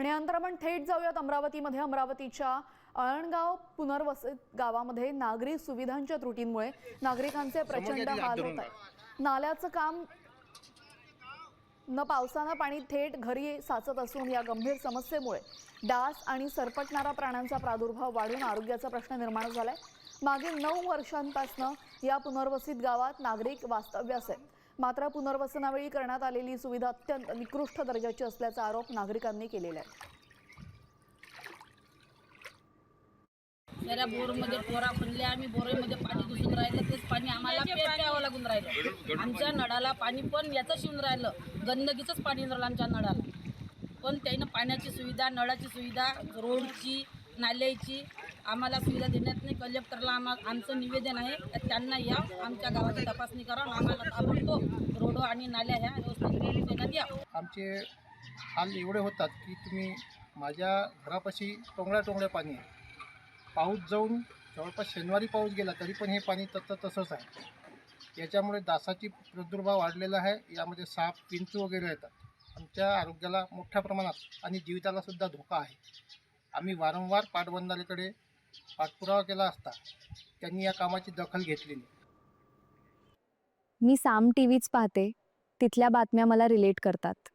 आणि नंतर आपण थेट जाऊयात अमरावतीमध्ये। अमरावतीच्या अळणगाव पुनर्वसित गावामध्ये नागरी सुविधांच्या त्रुटींमुळे नागरिकांचे प्रचंड हाल होत आहेत। नाल्याचं काम न पावसानं पाणी थेट घरी साचत असून या गंभीर समस्येमुळे डास आणि सरपटणारा प्राण्यांचा प्रादुर्भाव वाढून आरोग्याचा प्रश्न निर्माण झालाय। मागील 9 वर्षांपासून या पुनर्वसित गावात नागरिक वास्तव्यास आहेत, मात्र पुनर्वसनावेळी करण्यात आलेली सुविधा अत्यंत निकृष्ट दर्जाची असल्याचा आरोप नागरिकांनी केलेला आहे। साऱ्या बोरमध्ये पोरा फुलल्या, आम्ही बोरमध्ये पाणी घुसून राहिलं, तेच पाणी आम्हाला प्यावं लागून राहिलं। आमच्या नळाला पाणी पण याचंच येऊन राहिलं, गंदगीचंच पाणी येऊन राहिलं आमच्या नळाला। पण त्यानं पाण्याची सुविधा, नळाची सुविधा, रोडची, नाल्याची आम्हाला सुविधा देण्यात नाही। कलेक्टरला आमचं निवेदन आहे, त्यांना या आमच्या गावाची तपासणी करा, आम्हाला ताबडतोब रोड आणि नाल्या ह्या व्यवस्थित देण्यात या। आमचे हाल एवढे होतात की तुम्ही माझ्या घरापाशी टोंगळ्या पाणी आहे। पाऊस जाऊन जवळपास शनिवारी पाऊस गेला तरी पण हे पाणी तसंच आहे। याच्यामुळे डासाची प्रादुर्भाव वाढलेला आहे। यामध्ये साप, विंचू वगैरे येतात। आमच्या आरोग्याला मोठ्या प्रमाणात आणि जीविताला सुद्धा धोका आहे। आम्ही वारंवार पाटबंधारेकडे पाठपुरावा केला असता त्यांनी या कामाची दखल घेतली नाही। मी साम टीव्हीच पाहते, तिथल्या बातम्या मला रिलेट करतात।